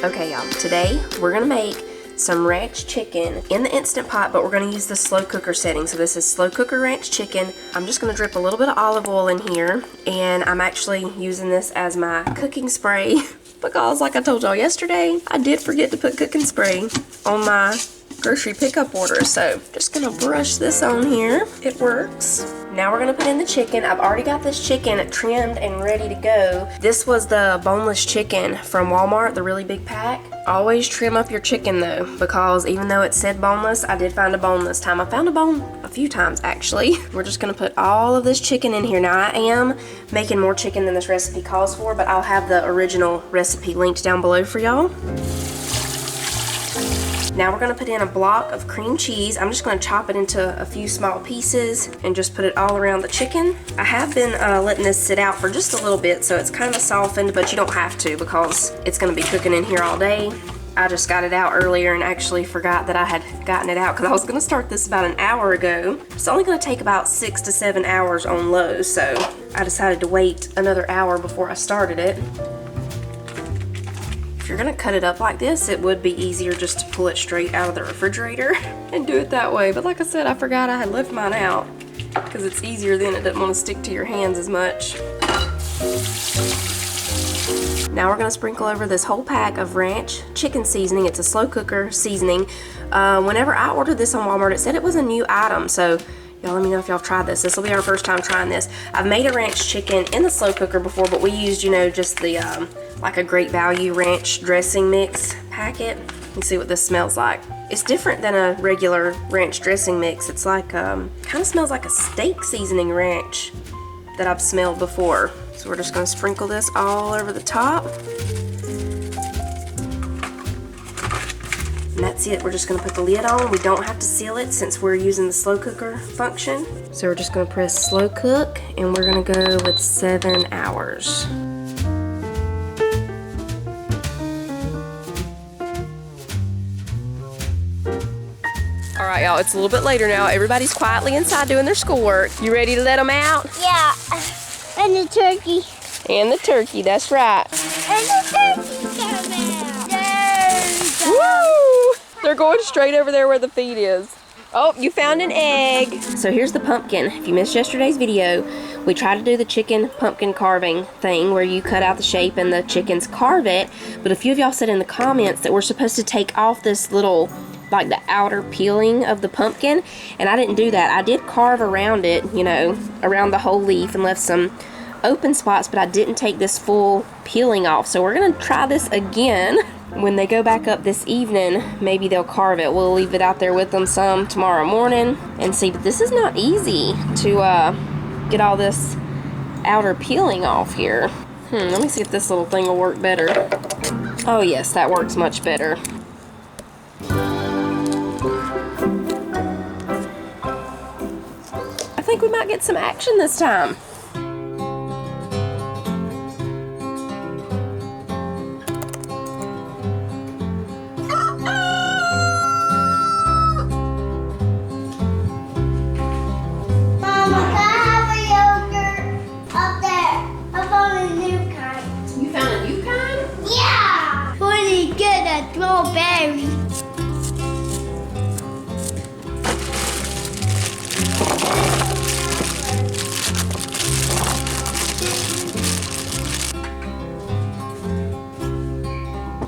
Okay, y'all, today we're gonna make some ranch chicken in the Instant Pot, but we're gonna use the slow cooker setting. So this is slow cooker ranch chicken. I'm just gonna drip a little bit of olive oil in here, and I'm actually using this as my cooking spray because, like I told y'all yesterday, I did forget to put cooking spray on my grocery pickup order. So just gonna brush this on here. It works. Now we're gonna put in the chicken. I've already got this chicken trimmed and ready to go. This was the boneless chicken from Walmart, the really big pack. Always trim up your chicken though, because even though it said boneless, I did find a bone this time. I found a bone a few times actually. We're just gonna put all of this chicken in here. Now I am making more chicken than this recipe calls for, but I'll have the original recipe linked down below for y'all. Now we're gonna put in a block of cream cheese. I'm just gonna chop it into a few small pieces and just put it all around the chicken. I have been letting this sit out for just a little bit, so it's kind of softened, but you don't have to because it's gonna be cooking in here all day. I just got it out earlier and actually forgot that I had gotten it out because I was gonna start this about an hour ago. It's only gonna take about 6 to 7 hours on low, so I decided to wait another hour before I started it. If you're gonna cut it up like this, it would be easier just to pull it straight out of the refrigerator and do it that way. But like I said, I forgot I had left mine out because it's easier then. It doesn't want to stick to your hands as much. Now we're gonna sprinkle over this whole pack of ranch chicken seasoning. It's a slow cooker seasoning. Whenever I ordered this on Walmart, it said it was a new item. So y'all let me know if y'all have tried this. This will be our first time trying this. I've made a ranch chicken in the slow cooker before, but we used, you know, just the like a Great Value ranch dressing mix packet. You can see what this smells like. It's different than a regular ranch dressing mix. It's like, kind of smells like a steak seasoning ranch that I've smelled before. So we're just gonna sprinkle this all over the top. And that's it. We're just gonna put the lid on. We don't have to seal it since we're using the slow cooker function. So we're just gonna press slow cook, and we're gonna go with 7 hours. All right, y'all, it's a little bit later now. Everybody's quietly inside doing their schoolwork. You ready to let them out? Yeah, and the turkey. And the turkey, that's right. And the turkey come out. Woo! They're going straight over there where the feed is. Oh, you found an egg. So here's the pumpkin. If you missed yesterday's video, we tried to do the chicken pumpkin carving thing where you cut out the shape and the chickens carve it. But a few of y'all said in the comments that we're supposed to take off this little, like the outer peeling of the pumpkin, and I didn't do that. I did carve around it, you know, around the whole leaf and left some open spots, but I didn't take this full peeling off. So we're gonna try this again. When they go back up this evening, maybe they'll carve it. We'll leave it out there with them some tomorrow morning and see. But this is not easy to get all this outer peeling off here. Let me see if this little thing will work better. Oh yes, that works much better. I think we might get some action this time. Strawberry.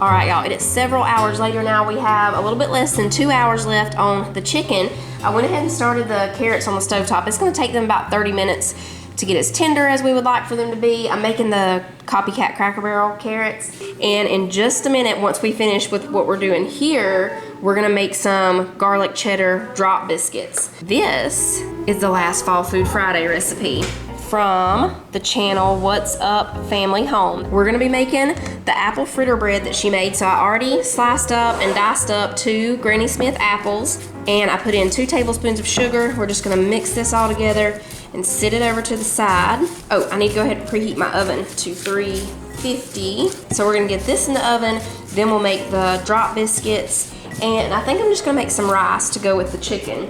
All right, y'all, it is several hours later now. We have a little bit less than 2 hours left on the chicken. I went ahead and started the carrots on the stovetop. It's gonna take them about 30 minutes to get as tender as we would like for them to be. I'm making the copycat Cracker Barrel carrots. And in just a minute, once we finish with what we're doing here, we're gonna make some garlic cheddar drop biscuits. This is the last Fall Food Friday recipe from the channel What's Up Family Home. We're gonna be making the apple fritter bread that she made. So I already sliced up and diced up 2 Granny Smith apples, and I put in 2 tablespoons of sugar. We're just gonna mix this all together and sit it over to the side. Oh, I need to go ahead and preheat my oven to 350. So we're gonna get this in the oven, then we'll make the drop biscuits, and I think I'm just gonna make some rice to go with the chicken.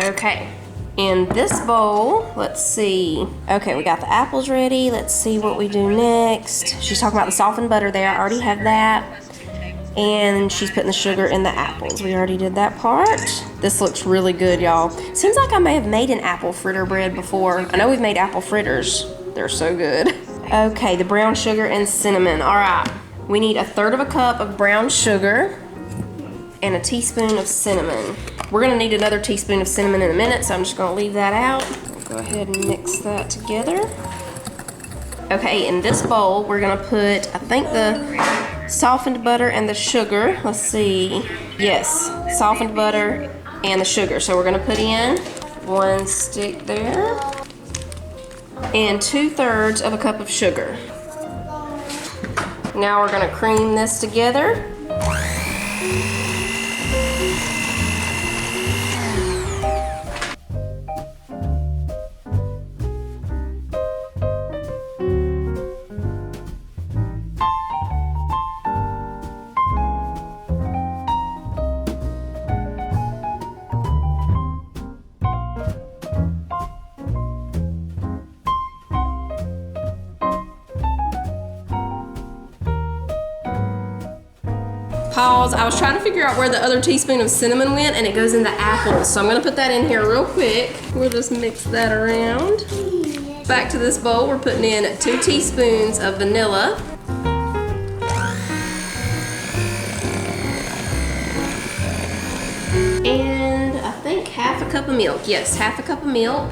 Okay, in this bowl, let's see. Okay, we got the apples ready. Let's see what we do next. She's talking about the softened butter there. I already have that. And she's putting the sugar in the apples. We already did that part. This looks really good, y'all. Seems like I may have made an apple fritter bread before. I know we've made apple fritters. They're so good. Okay, the brown sugar and cinnamon. All right, we need 1/3 cup of brown sugar and a teaspoon of cinnamon. We're gonna need another teaspoon of cinnamon in a minute, so I'm just gonna leave that out. Go ahead and mix that together. Okay, in this bowl, we're gonna put, I think, the softened butter and the sugar. Let's see. Yes, softened butter and the sugar. So we're gonna put in 1 stick there and 2/3 of a cup of sugar. Now we're gonna cream this together. Pause. I was trying to figure out where the other teaspoon of cinnamon went, and it goes in the apples. So I'm gonna put that in here real quick. We'll just mix that around. Back to this bowl, we're putting in 2 teaspoons of vanilla. And I think 1/2 cup of milk. Yes, 1/2 cup of milk.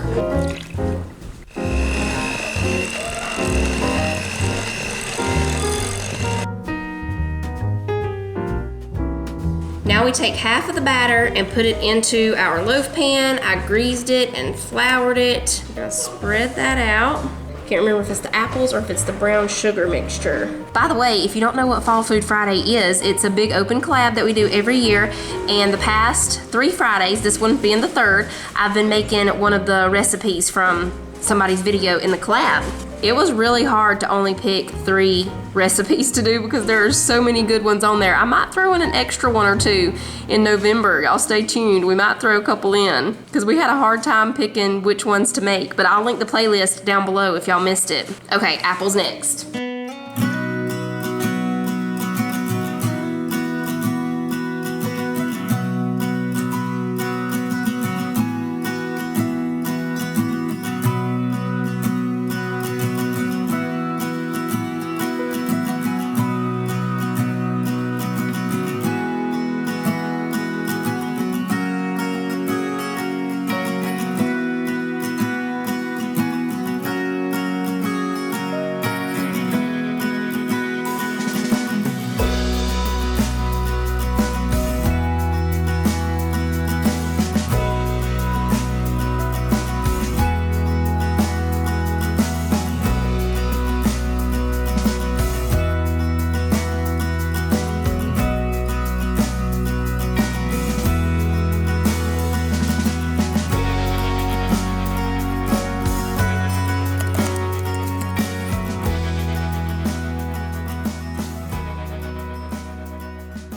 Now we take 1/2 of the batter and put it into our loaf pan. I greased it and floured it. I'm gonna spread that out. Can't remember if it's the apples or if it's the brown sugar mixture. By the way, if you don't know what Fall Food Friday is, it's a big open collab that we do every year. And the past 3 Fridays, this one being the 3rd, I've been making one of the recipes from somebody's video in the collab. It was really hard to only pick 3 recipes to do because there are so many good ones on there. I might throw in an extra 1 or 2 in November. Y'all stay tuned. We might throw a couple in because we had a hard time picking which ones to make, but I'll link the playlist down below if y'all missed it. Okay, apples next.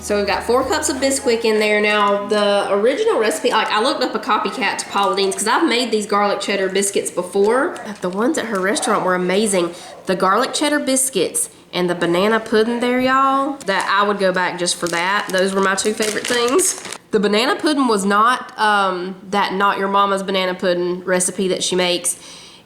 So we've got 4 cups of Bisquick in there. Now the original recipe, like I looked up a copycat to Paula Deen's because I've made these garlic cheddar biscuits before. The ones at her restaurant were amazing. The garlic cheddar biscuits and the banana pudding there, y'all, that I would go back just for that. Those were my 2 favorite things. The banana pudding was not that Not Your Mama's banana pudding recipe that she makes.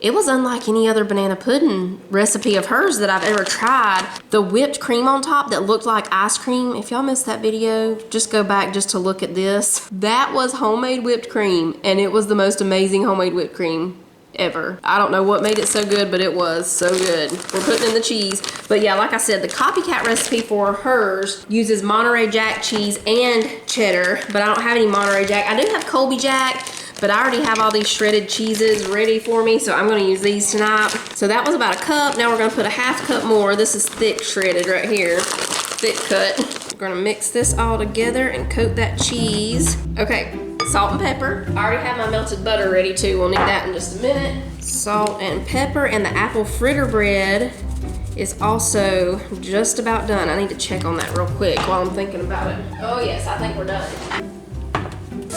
It was unlike any other banana pudding recipe of hers that I've ever tried. The whipped cream on top that looked like ice cream. If y'all missed that video, just go back just to look at this. That was homemade whipped cream, and it was the most amazing homemade whipped cream ever. I don't know what made it so good, but it was so good. We're putting in the cheese. But yeah, like I said, the copycat recipe for hers uses Monterey Jack cheese and cheddar, but I don't have any Monterey Jack. I do have Colby Jack, but I already have all these shredded cheeses ready for me, so I'm gonna use these tonight. So that was about 1 cup. Now we're gonna put a 1/2 cup more. This is thick shredded right here, thick cut. We're gonna mix this all together and coat that cheese. Okay, salt and pepper. I already have my melted butter ready too. We'll need that in just a minute. Salt and pepper, and the apple fritter bread is also just about done. I need to check on that real quick while I'm thinking about it. Oh yes, I think we're done.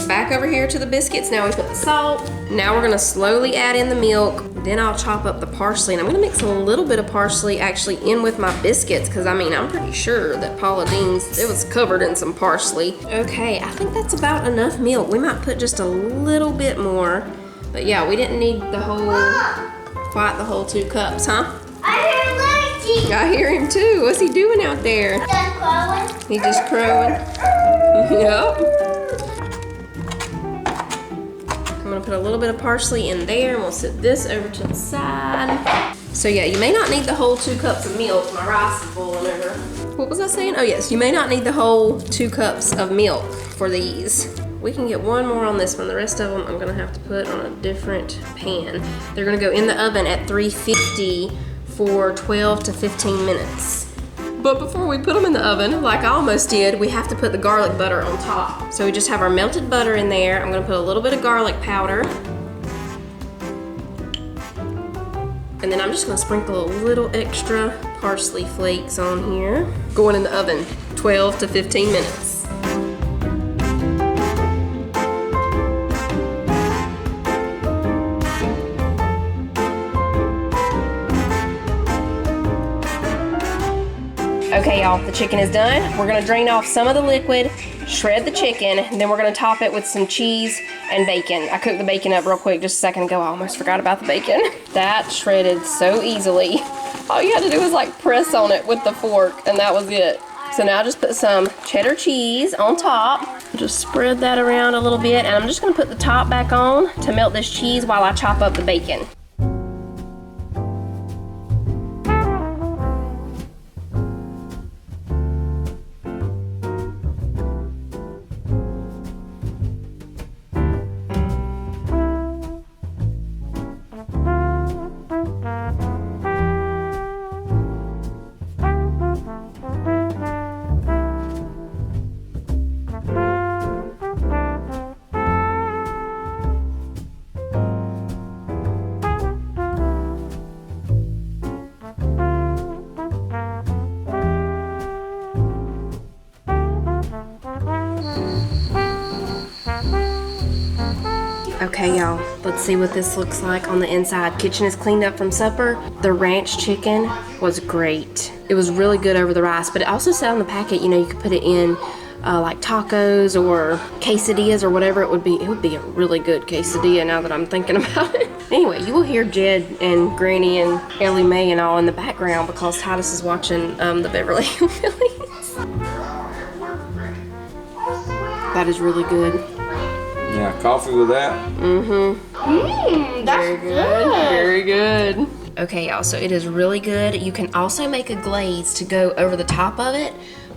Back over here to the biscuits. Now we put the salt. Now we're gonna slowly add in the milk. Then I'll chop up the parsley, and I'm gonna mix a little bit of parsley actually in with my biscuits, because I mean, I'm pretty sure that Paula Deen's, it was covered in some parsley. Okay, I think that's about enough milk. We might put just a little bit more, but yeah, we didn't need the whole, quite the whole 2 cups, huh? I hear Lucy. I hear him too. What's he doing out there? Just crowing. He's just crowing. Yep. I'm gonna put a little bit of parsley in there, and we'll set this over to the side. So yeah, you may not need the whole 2 cups of milk. My rice is boiling over. What was I saying? Oh yes, you may not need the whole 2 cups of milk for these. We can get one more on this one. The rest of them I'm gonna have to put on a different pan. They're gonna go in the oven at 350 for 12 to 15 minutes. But before we put them in the oven, like I almost did, we have to put the garlic butter on top. So we just have our melted butter in there. I'm gonna put a little bit of garlic powder. And then I'm just gonna sprinkle a little extra parsley flakes on here. Going in the oven, 12 to 15 minutes. Okay, y'all, the chicken is done. We're gonna drain off some of the liquid, shred the chicken, and then we're gonna top it with some cheese and bacon. I cooked the bacon up real quick just a second ago. I almost forgot about the bacon. That shredded so easily. All you had to do was like press on it with the fork, and that was it. So now just put some cheddar cheese on top. Just spread that around a little bit, and I'm just gonna put the top back on to melt this cheese while I chop up the bacon. Okay, y'all, let's see what this looks like on the inside. Kitchen is cleaned up from supper. The ranch chicken was great. It was really good over the rice, but it also said on the packet, you know, you could put it in like tacos or quesadillas or whatever it would be. It would be a really good quesadilla now that I'm thinking about it. Anyway, you will hear Jed and Granny and Ellie Mae and all in the background because Titus is watching the Beverly Hillbillies. That is really good. Yeah, coffee with that. That's Very good. Very good. Okay, y'all, so it is really good. You can also make a glaze to go over the top of it,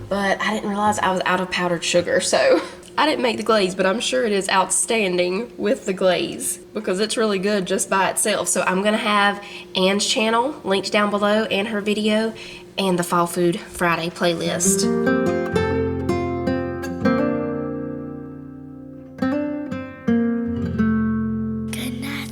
but I didn't realize I was out of powdered sugar, so I didn't make the glaze, but I'm sure it is outstanding with the glaze because it's really good just by itself. So I'm gonna have Anne's channel linked down below and her video and the Fall Food Friday playlist. Good night,